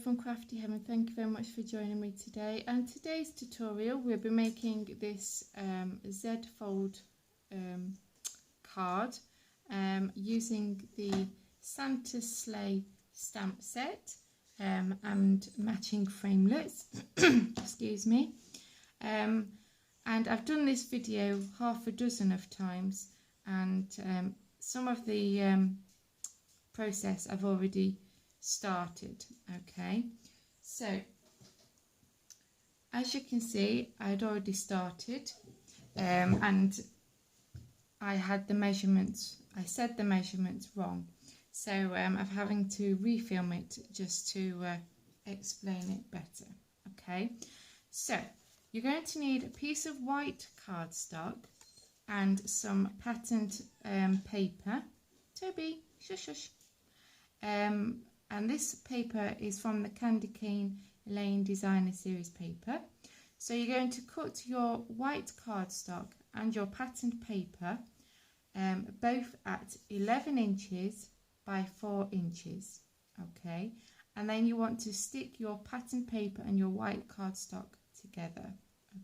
from Crafty Heaven. Thank you very much for joining me today. And today's tutorial, we'll be making this Z fold card using the Santa Sleigh stamp set and matching framelits. Excuse me. And I've done this video half a dozen of times, and some of the process I've already started. Okay, so as you can see, I'd already started and I had the measurements, I said the measurements wrong, so I'm having to refilm it just to explain it better. Okay, so you're going to need a piece of white cardstock and some patterned paper. Toby, shush shush. And this paper is from the Candy Cane Lane Designer Series paper. So you're going to cut your white cardstock and your patterned paper both at 11 inches by 4 inches. Okay, and then you want to stick your patterned paper and your white cardstock together.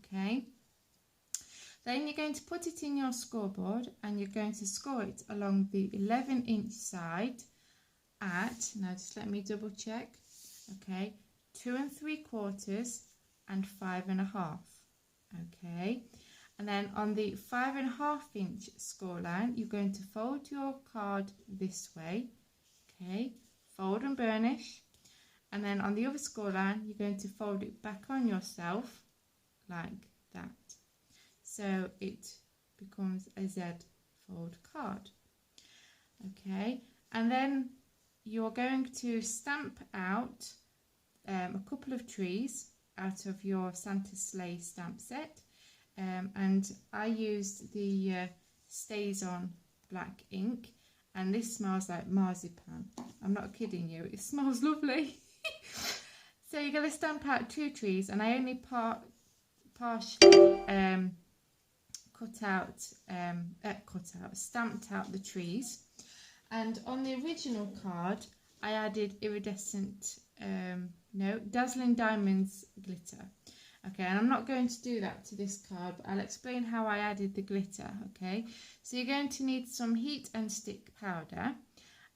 Okay, then you're going to put it in your scoreboard and you're going to score it along the 11-inch side at, now just let me double check, okay, 2 3/4 and 5 1/2. Okay, and then on the 5 1/2-inch score line, you're going to fold your card this way. Okay, fold and burnish, and then on the other score line, you're going to fold it back on yourself like that, so it becomes a Z fold card. Okay, and then you're going to stamp out a couple of trees out of your Santa Sleigh stamp set, and I used the Stays On black ink, and this smells like marzipan. I'm not kidding you, it smells lovely. So you're going to stamp out 2 trees, and I only partially stamped out the trees. And on the original card, I added iridescent, dazzling diamonds glitter. Okay, and I'm not going to do that to this card, but I'll explain how I added the glitter. Okay, so you're going to need some heat and stick powder,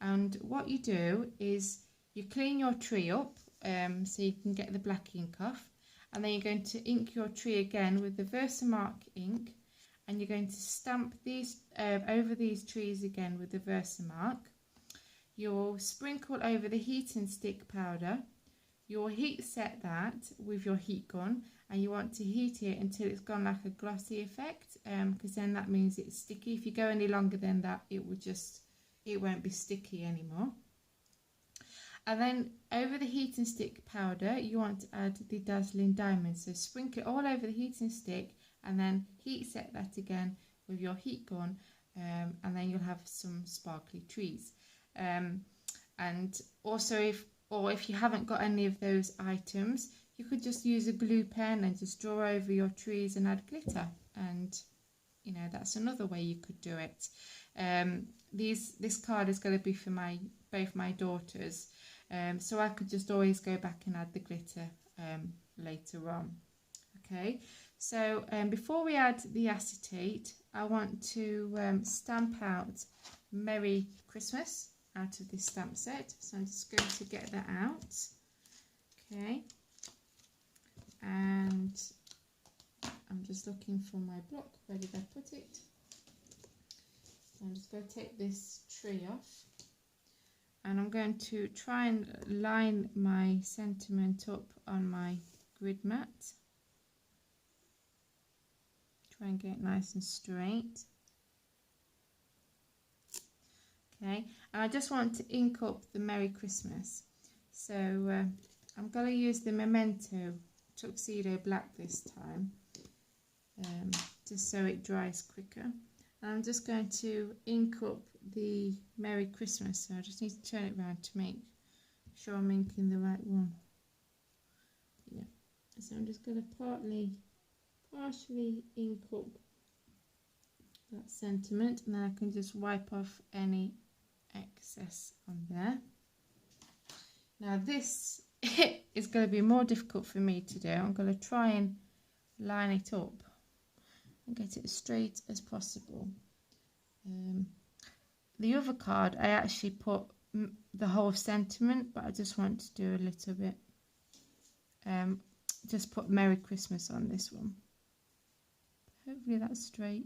and what you do is you clean your tree up so you can get the black ink off, and then you're going to ink your tree again with the Versamark ink, and you're going to stamp these over these trees again with the Versamark. You'll sprinkle over the heat and stick powder. You'll heat set that with your heat gun, and you want to heat it until it's gone like a glossy effect, because then that means it's sticky. If you go any longer than that, it won't be sticky anymore. And then over the heat and stick powder, you want to add the dazzling diamonds. So sprinkle it all over the heat and stick, and then heat set that again with your heat gun, and then you'll have some sparkly trees. And also, if you haven't got any of those items, you could just use a glue pen and just draw over your trees and add glitter, and you know, that's another way you could do it. This card is going to be for both my daughters, so I could just always go back and add the glitter later on. Okay, so before we add the acetate, I want to stamp out Merry Christmas out of this stamp set. So I'm just going to get that out. Okay, and I'm just looking for my block. Where did I put it? So I'm just going to take this tree off, and I'm going to try and line my sentiment up on my grid mat. Try and get it nice and straight. Okay, and I just want to ink up the Merry Christmas. So I'm going to use the Memento Tuxedo Black this time, just so it dries quicker. And I'm just going to ink up the Merry Christmas. So I just need to turn it around to make sure I'm inking the right one. Yeah, so I'm just going to partially ink up that sentiment, and then I can just wipe off any excess on there. Now this it's going to be more difficult for me to do. I'm going to try and line it up and get it as straight as possible. The other card I actually put the whole sentiment, but I just want to do a little bit. Just put Merry Christmas on this one. Hopefully that's straight.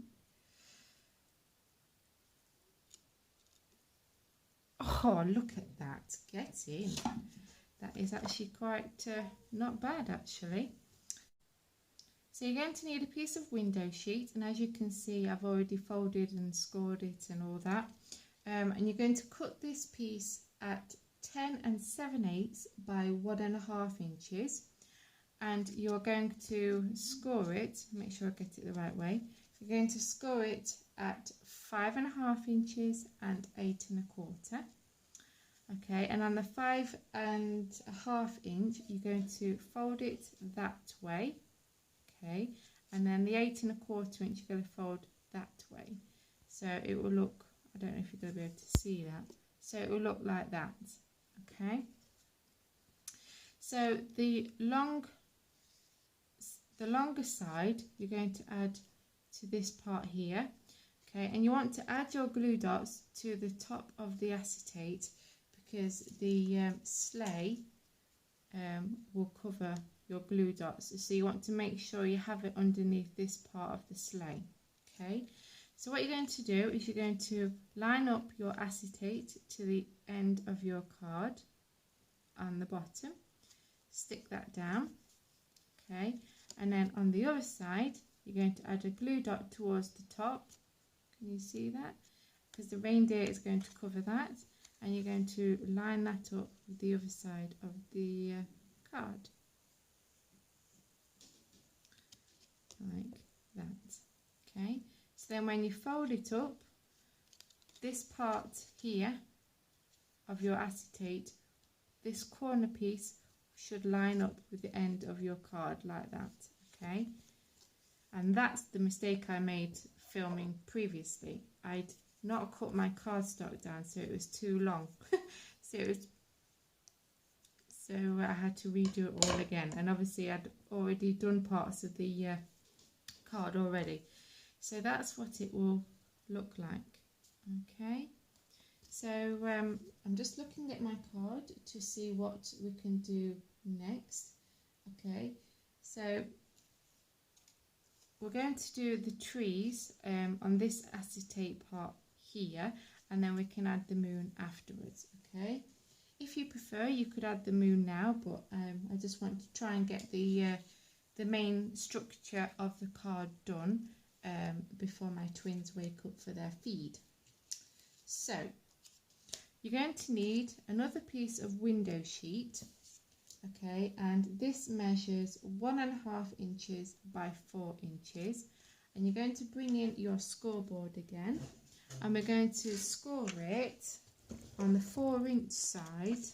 Oh, look at that. Get in. That is actually quite not bad actually. So you're going to need a piece of window sheet, and as you can see I've already folded and scored it and all that. And you're going to cut this piece at 10 7/8 by 1.5 inches, and you're going to score it, make sure I get it the right way. You're going to score it at 5.5 inches and 8 1/4. Okay, and on the 5.5 inch you're going to fold it that way. Okay, and then the 8 1/4 inch you're going to fold that way. So it will look, I don't know if you're going to be able to see that. So it will look like that. Okay. So the longer side you're going to add to this part here. Okay, and you want to add your glue dots to the top of the acetate, because the sleigh will cover your glue dots. So you want to make sure you have it underneath this part of the sleigh. Okay, so what you're going to do is you're going to line up your acetate to the end of your card on the bottom, stick that down. Okay, and then on the other side you're going to add a glue dot towards the top. Can you see that? Because the reindeer is going to cover that, and you're going to line that up with the other side of the card, like that. Okay, so then when you fold it up, this part here of your acetate, this corner piece should line up with the end of your card like that. Okay, and that's the mistake I made filming previously. I'd not cut my cardstock down, so it was too long. so I had to redo it all again, and obviously I'd already done parts of the card already. So that's what it will look like. Okay, so I'm just looking at my card to see what we can do next. Okay, so we're going to do the trees on this acetate part here, and then we can add the moon afterwards. Okay, if you prefer you could add the moon now, but I just want to try and get the main structure of the card done before my twins wake up for their feed. So you're going to need another piece of window sheet. Okay, and this measures 1.5 inches by 4 inches, and you're going to bring in your scoreboard again, and we're going to score it on the 4-inch side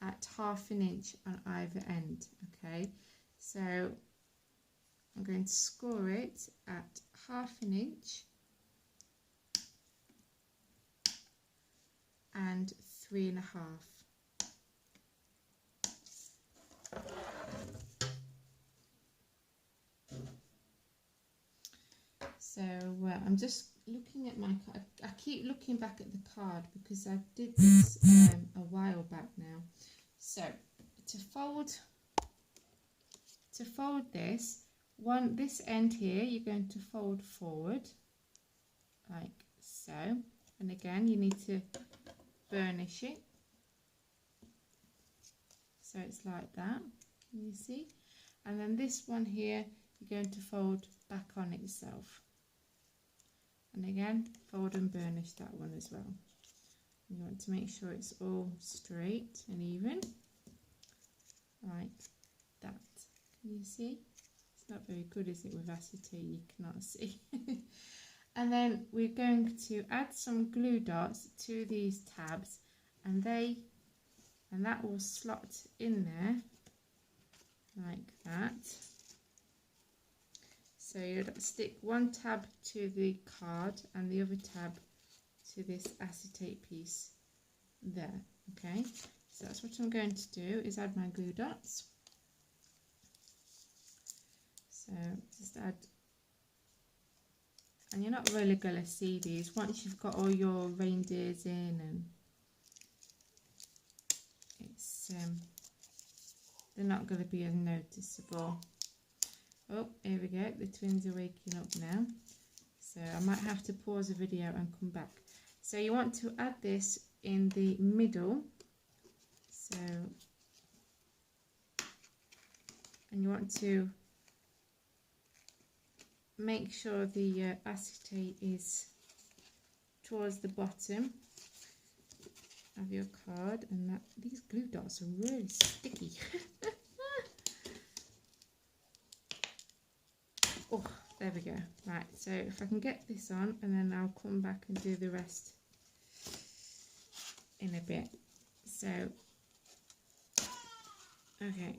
at 1/2 inch on either end. Okay, so I'm going to score it at 1/2 inch and 3.5. So I'm just looking at my card. I keep looking back at the card because I did this a while back now. So to fold this end here, you're going to fold forward like so, and again you need to burnish it. So it's like that, can you see? And then this one here, you're going to fold back on itself. And again, fold and burnish that one as well. You want to make sure it's all straight and even, like that. Can you see? It's not very good, is it, with acetate? You cannot see. And then we're going to add some glue dots to these tabs, and that will slot in there like that. So you'll stick one tab to the card and the other tab to this acetate piece there. Okay, So that's what I'm going to do, is add my glue dots. So just add, and you're not really going to see these once you've got all your reindeers in, and it's they're not going to be as noticeable. Oh, here we go, the twins are waking up now, so I might have to pause the video and come back. So you want to add this in the middle, so, and you want to make sure the acetate is towards the bottom of your card, and that these glue dots are really sticky. Oh, there we go. Right, so if I can get this on, and then I'll come back and do the rest in a bit. So, okay,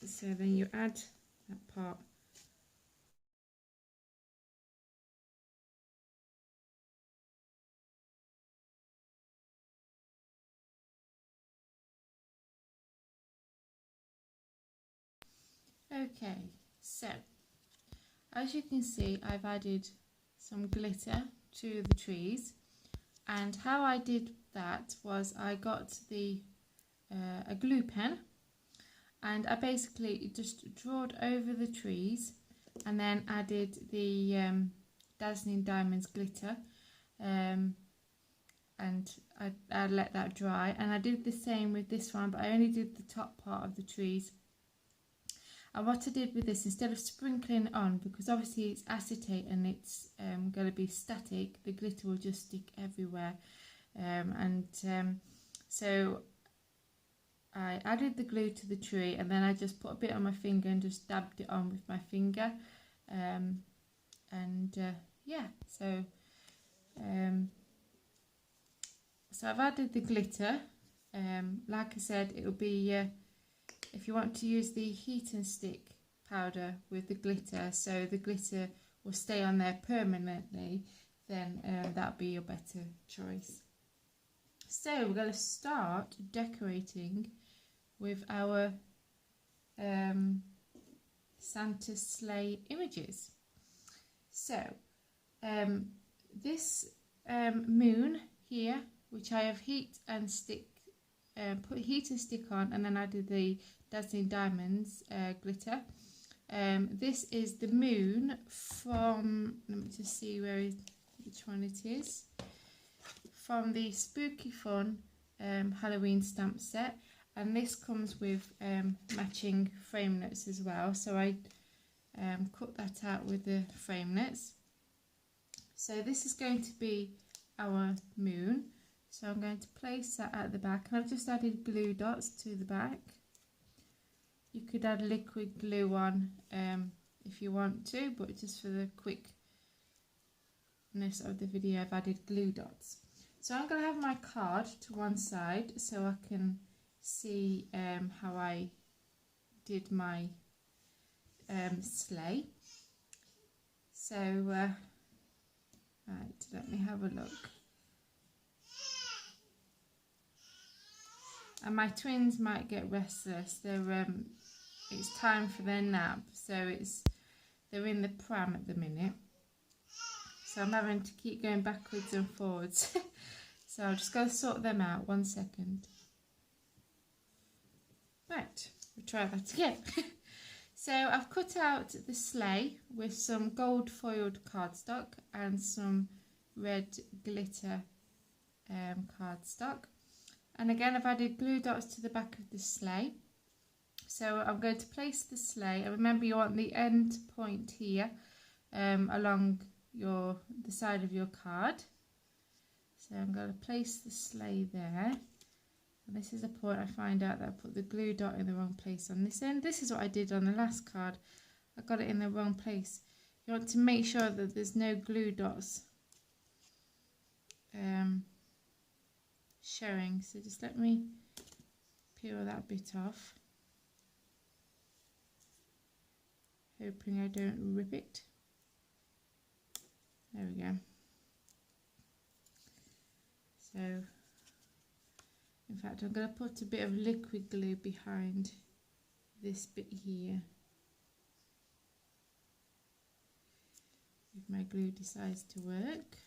so then you add that part. Okay, so as you can see, I've added some glitter to the trees, and how I did that was I got the a glue pen, and I basically just drawed over the trees and then added the Dazzling Diamonds glitter, and I let that dry, and I did the same with this one, but I only did the top part of the trees. And what I did with this, instead of sprinkling it on, because obviously it's acetate and it's going to be static, the glitter will just stick everywhere. So I added the glue to the tree, and then I just put a bit on my finger and just dabbed it on with my finger. Yeah, so I've added the glitter. Like I said, it'll be... if you want to use the heat and stick powder with the glitter, so the glitter will stay on there permanently, then that'll be your better choice. So we're going to start decorating with our Santa sleigh images. So this moon here, which I have heat and stick, put heat and stick on, and then I did the Dazzling Diamonds glitter. This is the moon from, let me just see which one it is, from the Spooky Fun Halloween stamp set, and this comes with matching frame nuts as well, so I cut that out with the frame nuts. So this is going to be our moon. So I'm going to place that at the back, and I've just added glue dots to the back. You could add liquid glue on if you want to, but just for the quickness of the video, I've added glue dots. So I'm going to have my card to one side so I can see how I did my sleigh. So, right, let me have a look. And my twins might get restless. They're it's time for their nap, so they're in the pram at the minute. So I'm having to keep going backwards and forwards. So I'll just go sort them out. 1 second. Right, we'll try that again. So I've cut out the sleigh with some gold foiled cardstock and some red glitter cardstock. And again, I've added glue dots to the back of the sleigh. So I'm going to place the sleigh, and remember you want the end point here along the side of your card. So I'm going to place the sleigh there. And this is the point I find out that I put the glue dot in the wrong place on this end. This is what I did on the last card. I got it in the wrong place. You want to make sure that there's no glue dots showing. So just let me peel that bit off, hoping I don't rip it. There we go. So In fact, I'm going to put a bit of liquid glue behind this bit here. If my glue decides to work.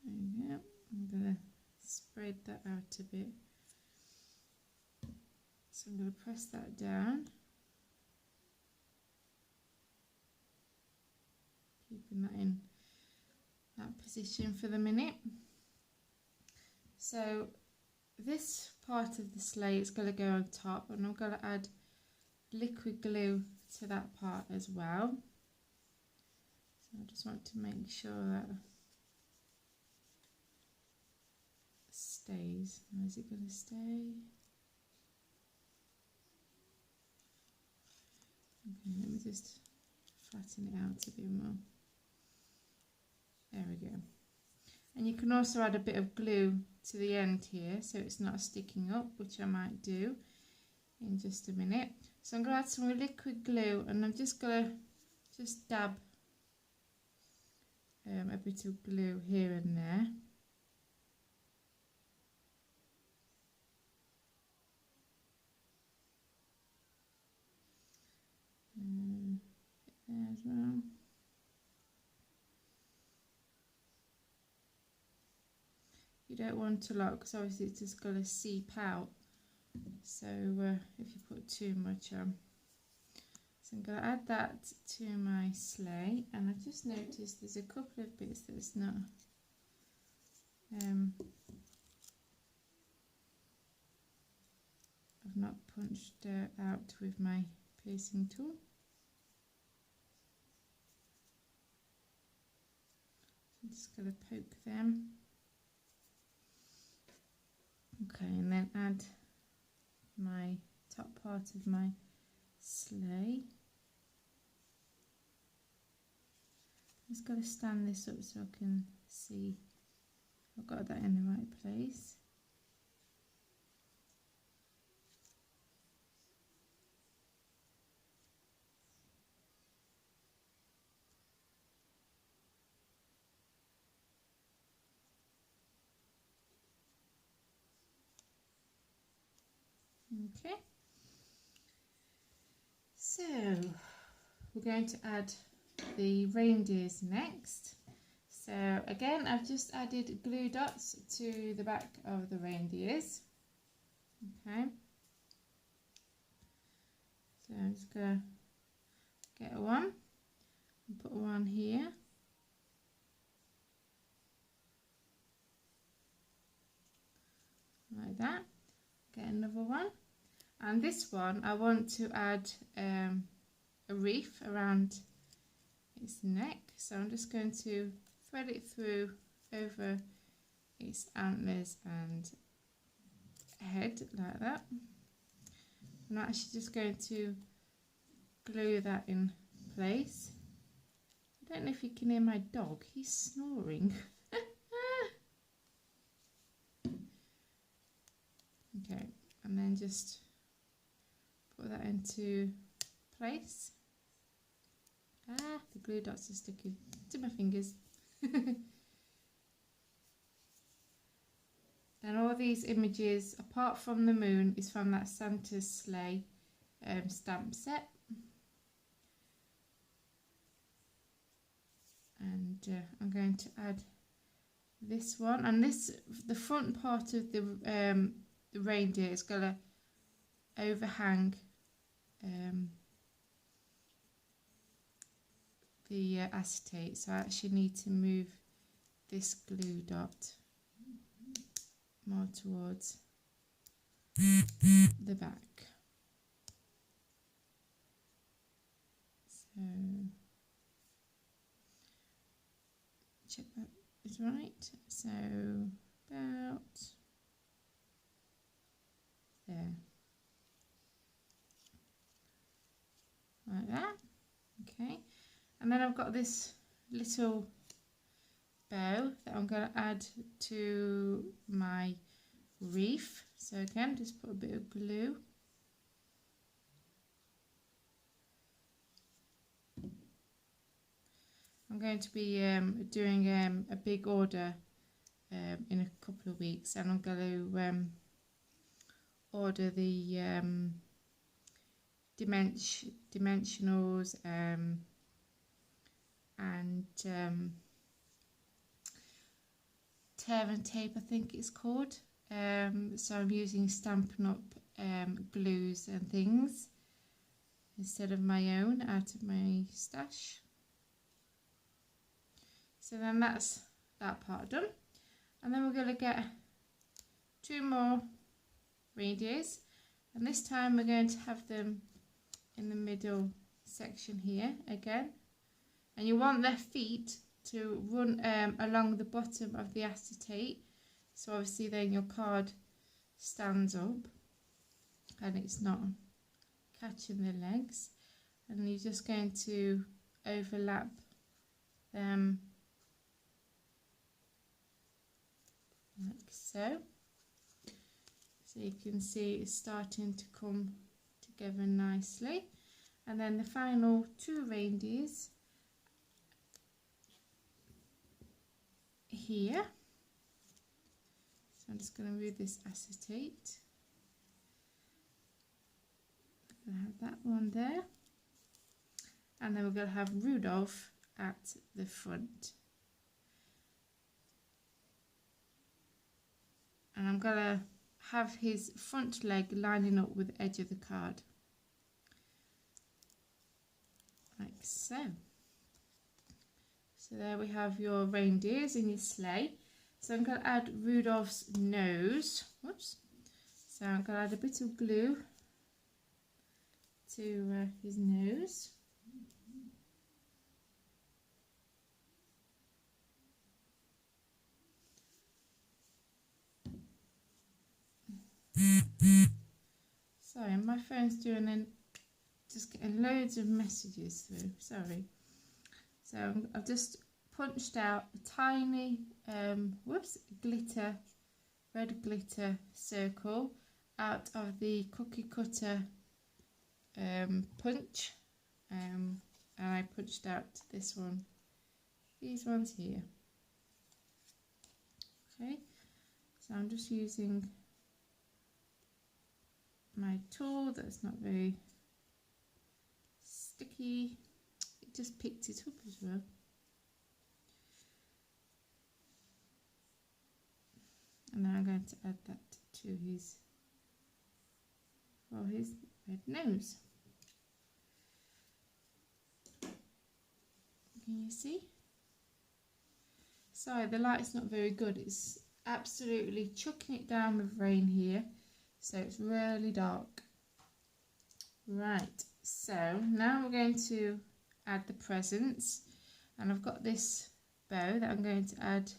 There we go. I'm going to spread that out a bit. So I'm going to press that down. Keeping that in that position for the minute. So this part of the sleigh is going to go on top, and I'm going to add liquid glue to that part as well. So I just want to make sure that stays. Now, is it going to stay? Okay, let me just flatten it out a bit more. There we go. And you can also add a bit of glue to the end here so it's not sticking up, which I might do in just a minute. So I'm going to add some liquid glue, and I'm just going to dab a bit of glue here and there. There as well. You don't want a lot because obviously it's just going to seep out. So if you put too much on. So I'm going to add that to my sleigh, and I've just noticed there's a couple of bits that's not I've not punched out with my piercing tool. I'm just going to poke them. Okay, and then add my top part of my sleigh. I'm just going to stand this up so I can see I've got that in the right place. Okay, so we're going to add the reindeers next. So again, I've just added glue dots to the back of the reindeers. Okay, so I'm just going to get one and put one here. Like that. Get another one. And this one, I want to add a wreath around its neck. So I'm just going to thread it through over its antlers and head like that. I'm actually just going to glue that in place. I don't know if you can hear my dog, he's snoring. Okay, and then just put that into place. Ah, the glue dots are sticking to my fingers. And all these images, apart from the moon, is from that Santa's sleigh stamp set. And I'm going to add this one, and the front part of the reindeer is going to overhang the acetate, so I actually need to move this glue dot more towards the back. So check that is right. So about there, like that. Okay, and then I've got this little bow that I'm going to add to my wreath. So again, just put a bit of glue. I'm going to be doing a big order in a couple of weeks, and I'm going to order the dimensionals and tear and tape, I think it's called. So I'm using Stampin' Up glues and things instead of my own out of my stash. So then that's that part done, and then we're going to get 2 more reindeers, and this time we're going to have them in the middle section here again, and you want their feet to run along the bottom of the acetate, so obviously then your card stands up and it's not catching the legs, and you're just going to overlap them like so. So you can see it's starting to come together nicely, and then the final 2 reindeers here. So I'm just going to remove this acetate. I'm going to have that one there, and then we're going to have Rudolph at the front. And I'm going to have his front leg lining up with the edge of the card, like so. So there we have your reindeers in your sleigh. So I'm going to add Rudolph's nose. Whoops. So I'm going to add a bit of glue to his nose. Sorry, my phone's doing just getting loads of messages through. Sorry. So I've just punched out a tiny red glitter circle out of the cookie cutter punch, and I punched out this one, these ones here. Okay, so I'm just using my tool that's not very sticky. It just picked it up as well. And now I'm going to add that to his red nose. Can you see? Sorry, the light's not very good. It's absolutely chucking it down with rain here, so it's really dark. Right, so now we're going to add the presents, and I've got this bow that I'm going to add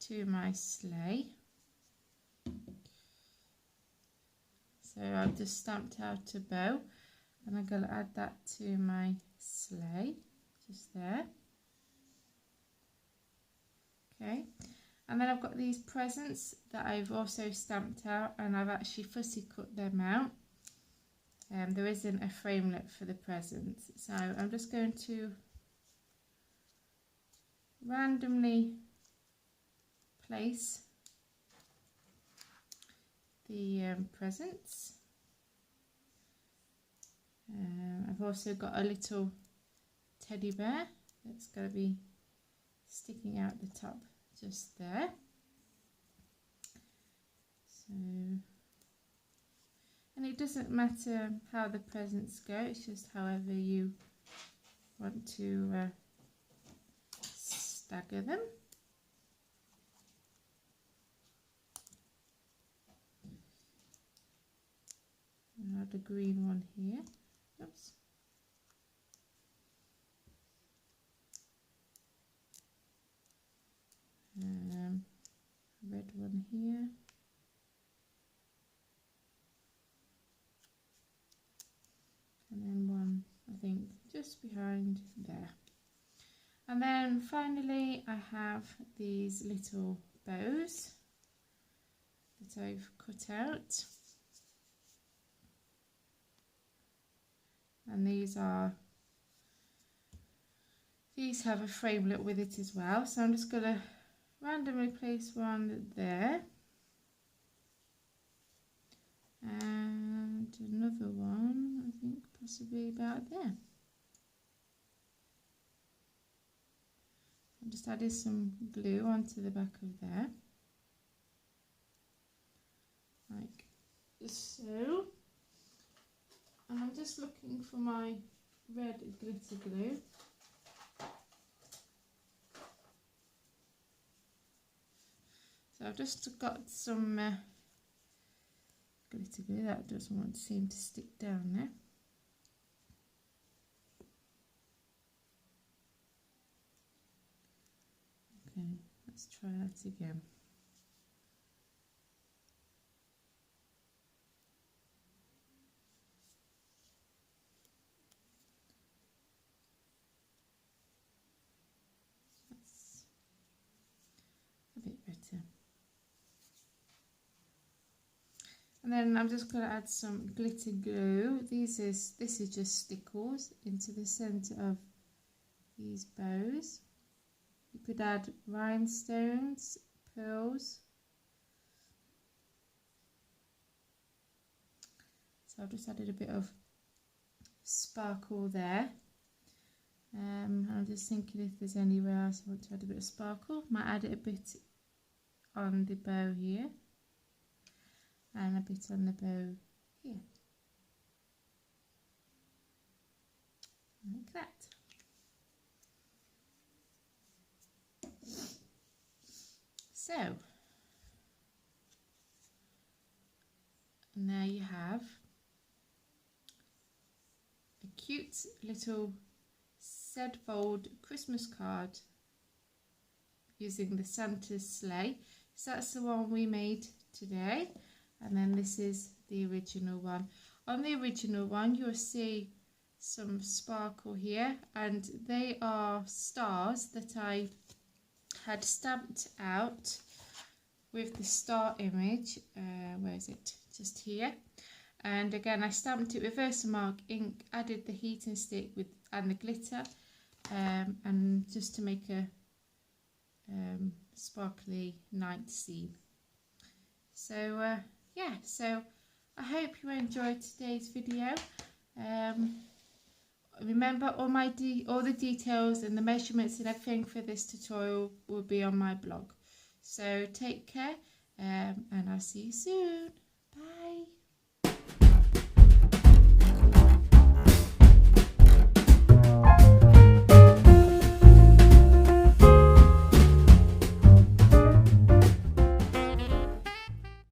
to my sleigh. So I've just stamped out a bow, and I'm going to add that to my sleigh, just there. Okay, and then I've got these presents that I've also stamped out, and I've actually fussy cut them out. There isn't a framelit for the presents, so I'm just going to randomly place the presents. I've also got a little teddy bear that's going to be sticking out the top just there. So, and it doesn't matter how the presents go, it's just however you want to stagger them. I'll add a green one here. Oops. Red one here. And then one, I think, just behind there. And then finally I have these little bows that I've cut out. And these are These have a framelit with it as well, so I'm just going to randomly place one there. And another one, I think possibly about there. I just added some glue onto the back of there, like so. And I'm just looking for my red glitter glue. So I've just got some glitter glue that doesn't want to seem to stick down there. Okay, let's try that again. That's a bit better. And then I'm just going to add some glitter glue. This is just stickles into the centre of these bows. You could add rhinestones, pearls. So I've just added a bit of sparkle there. I'm just thinking if there's anywhere else I want to add a bit of sparkle. Might add it a bit on the bow here. And a bit on the bow here. Like that. So, and there you have a cute little Z-fold Christmas card using the Santa's sleigh. So that's the one we made today, and then this is the original one. On the original one you'll see some sparkle here, and they are stars that I had stamped out with the star image. Where is it? Just here. And again I stamped it with Versamark ink, added the heating stick with and the glitter, and just to make a sparkly night scene. So yeah, so I hope you enjoyed today's video. Remember, all the details and the measurements and everything for this tutorial will be on my blog. So take care, and I'll see you soon. Bye.